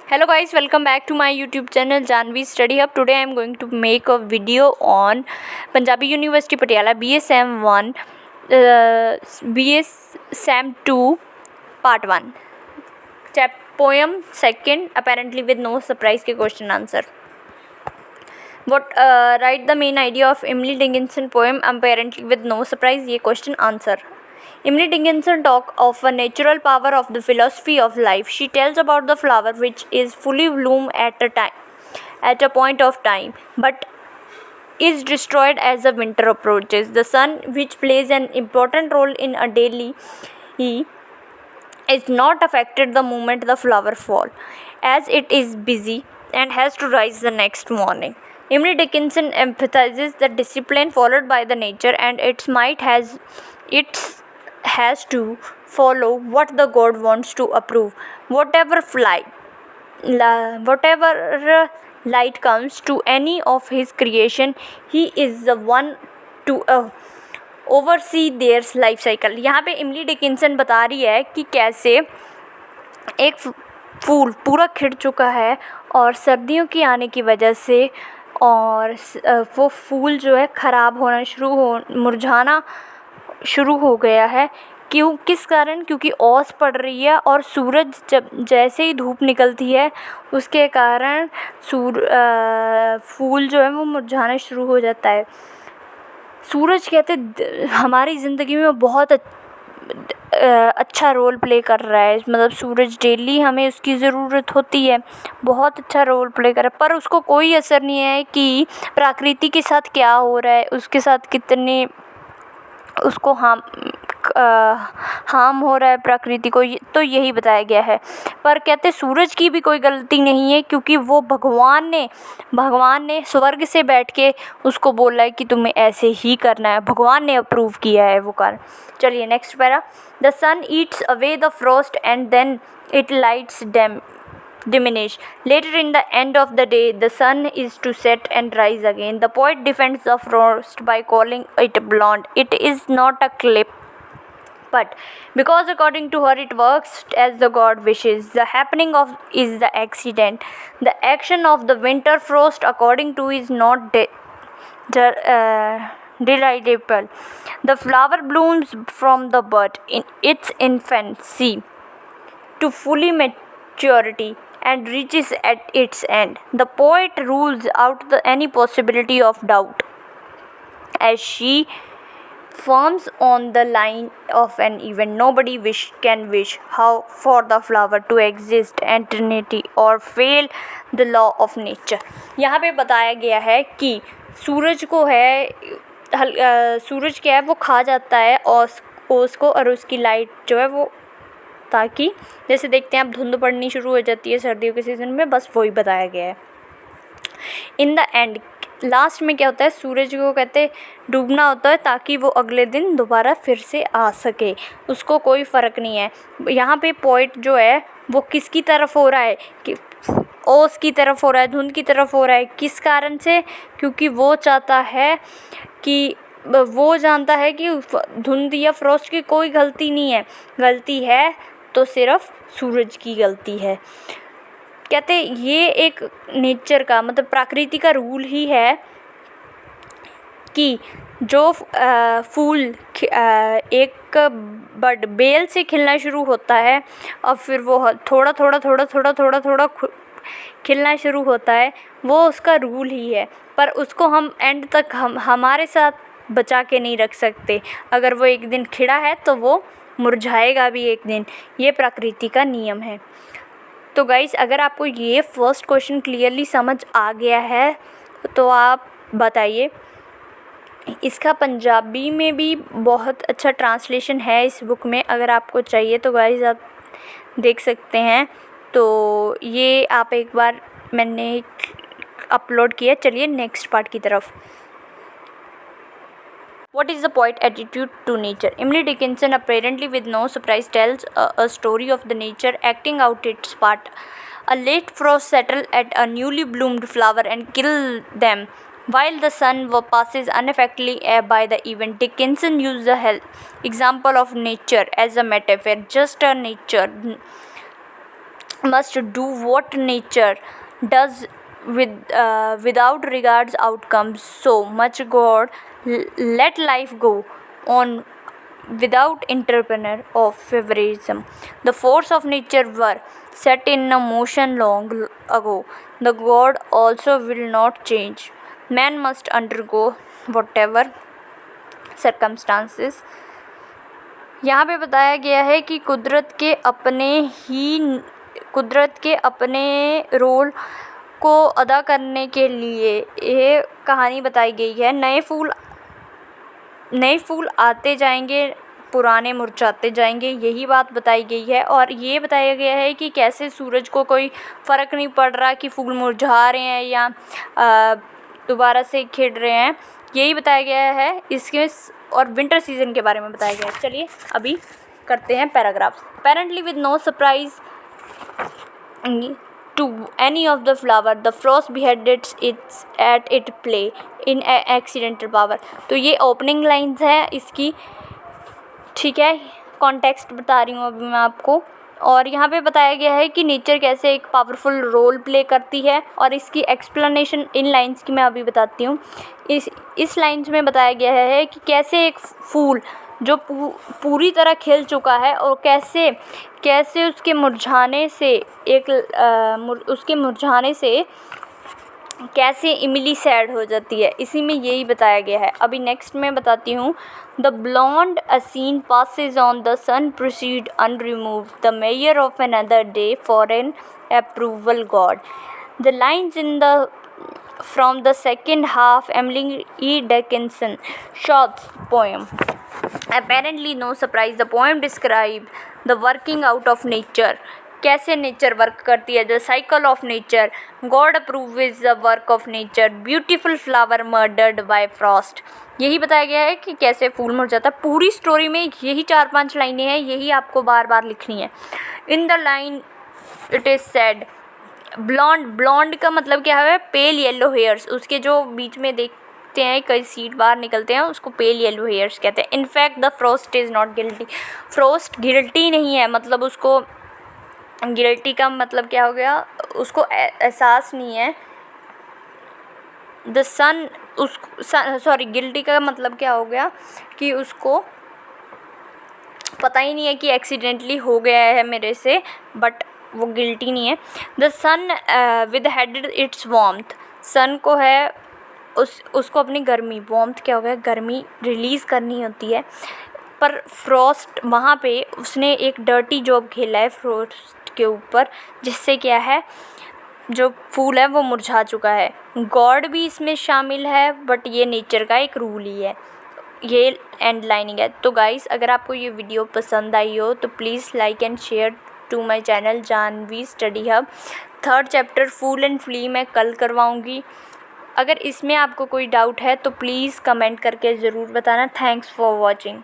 Hello guys, welcome back to my YouTube channel Janvi Study Hub. Today I am going to make a video on Punjabi University Patiala BA Sem 1 BA Sem 2 Part 1 Poem 2nd apparently with no surprise के question answer. Write the main idea of Emily Dickinson poem apparently with no surprise ये question answer. Emily Dickinson talks of a natural power of the philosophy of life. She tells about the flower which is fully bloom at a point of time, but is destroyed as the winter approaches. The sun, which plays an important role in a daily, is not affected the moment the flower falls, as it is busy and has to rise the next morning. Emily Dickinson emphasizes the discipline followed by the nature, and its might has to follow what the God wants to approve. Whatever light comes to any of his creation, he is the one to oversee theirs life cycle. यहाँ पे इमली Dickinson बता रही है कि कैसे एक फूल पूरा खिड़ चुका है और सर्दियों की आने की वजह से और वो फूल जो है ख़राब होना मुरझाना शुरू हो गया है. किस कारण? क्योंकि ओस पड़ रही है और सूरज जैसे ही धूप निकलती है उसके कारण फूल जो है वो मुरझाना शुरू हो जाता है. सूरज कहते हमारी ज़िंदगी में बहुत अच्छा रोल प्ले कर रहा है. मतलब सूरज डेली हमें उसकी ज़रूरत होती है, बहुत अच्छा रोल प्ले कर रहा है, पर उसको कोई असर नहीं है कि प्रकृति के साथ क्या हो रहा है, उसके साथ कितने उसको हार्म हो रहा है प्रकृति को. तो यही बताया गया है. पर कहते सूरज की भी कोई गलती नहीं है, क्योंकि वो भगवान ने स्वर्ग से बैठ के उसको बोला है कि तुम्हें ऐसे ही करना है. भगवान ने अप्रूव किया है वो कार्य. चलिए next para. The sun eats away the frost and then it lights diminish. Later in the end of the day, the sun is to set and rise again. The poet defends the frost by calling it blonde. It is not a clip, but because according to her it works as the god wishes. The happening of is the accident. The action of the winter frost according to is not delightful. The flower blooms from the bud in its infancy to fully maturity and reaches at its end. The poet rules out any possibility of doubt as she forms on the line of an event. Nobody can wish how for the flower to exist eternity or fail the law of nature. यहाँ पे बताया गया है कि सूरज को है सूरज क्या है वो खा जाता है ओस को और उसकी लाइट जो है वो, ताकि जैसे देखते हैं अब धुंध पड़नी शुरू हो जाती है सर्दियों के सीज़न में, बस वही बताया गया है. इन द एंड लास्ट में क्या होता है, सूरज को कहते डूबना होता है ताकि वो अगले दिन दोबारा फिर से आ सके. उसको कोई फ़र्क नहीं है. यहाँ पे पॉइंट जो है वो किसकी तरफ हो रहा है कि ओस की तरफ हो रहा है, धुंध की तरफ हो रहा है. किस कारण से? क्योंकि वो चाहता है कि वो जानता है कि धुंध या फ्रॉस्ट की कोई गलती नहीं है. गलती है तो सिर्फ सूरज की गलती है. कहते ये एक नेचर का मतलब प्रकृति का रूल ही है कि जो फूल एक बड बेल से खिलना शुरू होता है और फिर वो थोड़ा खिलना शुरू होता है, वो उसका रूल ही है. पर उसको हम एंड तक हमारे साथ बचा के नहीं रख सकते. अगर वो एक दिन खिला है तो वो मुरझाएगा भी एक दिन. ये प्रकृति का नियम है. तो गाइस, अगर आपको ये फर्स्ट क्वेश्चन क्लियरली समझ आ गया है तो आप बताइए. इसका पंजाबी में भी बहुत अच्छा ट्रांसलेशन है इस बुक में. अगर आपको चाहिए तो गाइस आप देख सकते हैं. तो ये आप एक बार मैंने अपलोड किया. चलिए नेक्स्ट पार्ट की तरफ. What is the poet's attitude to nature? Emily Dickinson, apparently with no surprise, tells a story of the nature acting out its part. A late frost settles at a newly bloomed flower and kills them, while the sun passes unaffectedly by the event. Dickinson used the example of nature as a metaphor. Just a nature must do what nature does without regards outcomes. So much God let life go on without intervention of favoritism. The force of nature were set in a motion long ago. The God also will not change. Man must undergo whatever circumstances. यहाँ पे बताया गया है कि कुदरत के अपने role को अदा करने के लिए ये कहानी बताई गई है। नए फूल आते जाएंगे, पुराने मुरझाते जाएंगे, यही बात बताई गई है। और ये बताया गया है कि कैसे सूरज को कोई फ़र्क नहीं पड़ रहा कि फूल मुरझा रहे हैं या दोबारा से खिल रहे हैं, यही बताया गया है इसके। और विंटर सीजन के बारे में बताया गया है। चलिए अभी करते हैं paragraphs. Apparently with no surprise to any of the flower, the frost beheaded its play in accidental power. तो ये ओपनिंग लाइन्स है इसकी, ठीक है। कॉन्टेक्स्ट बता रही हूँ अभी मैं आपको। और यहाँ पे बताया गया है कि नेचर कैसे एक पावरफुल रोल प्ले करती है, और इसकी एक्सप्लेनेशन इन लाइन्स की मैं अभी बताती हूँ। इस लाइन्स में बताया गया है कि कैसे एक फूल जो पूरी तरह खिल चुका है और कैसे उसके मुरझाने से कैसे इमली सैड हो जाती है, इसी में यही बताया गया है। अभी नेक्स्ट मैं बताती हूँ। The blonde assassin passes on, the sun proceed unremoved, the measure of another day for an approval God. The lines from the second half Emily E. Dickinson Short's poem. Apparently no surprise, the poem describes the working out of nature. कैसे nature work करती है, the cycle of nature, God approves the work of nature, beautiful flower murdered by Frost. यही बताया गया है कि कैसे फूल मुरझाता है। पूरी स्टोरी में यही 4-5 लाइनें हैं, यही आपको बार बार लिखनी है। In the line it is said, blonde का मतलब क्या है, पेल येलो हेयर्स। उसके जो बीच में देखते हैं कई सीड बाहर निकलते हैं, उसको पेल येलो हेयर्स कहते हैं। In fact the Frost is not guilty, Frost guilty नहीं है, मतलब उसको गिल्टी का मतलब क्या हो गया, उसको एहसास नहीं है। द सन सॉरी गिल्टी का मतलब क्या हो गया कि उसको पता ही नहीं है कि एक्सीडेंटली हो गया है मेरे से, बट वो गिल्टी नहीं है। The sun with headed its warmth, sun को है उसको अपनी गर्मी, वार्मथ क्या हो गया, गर्मी रिलीज़ करनी होती है। पर फ्रॉस्ट वहाँ पे उसने एक डर्टी जॉब खेला है फ्रॉस्ट के ऊपर, जिससे क्या है जो फूल है वो मुरझा चुका है। गॉड भी इसमें शामिल है, बट ये नेचर का एक रूल ही है। ये एंड लाइनिंग है। तो गाइस, अगर आपको ये वीडियो पसंद आई हो तो please like and share to my channel Janvi study hub. 3rd chapter fool and flea मैं कल करवाऊँगी। अगर इसमें आपको कोई डाउट है तो प्लीज़ कमेंट करके ज़रूर बताना। Thanks for watching.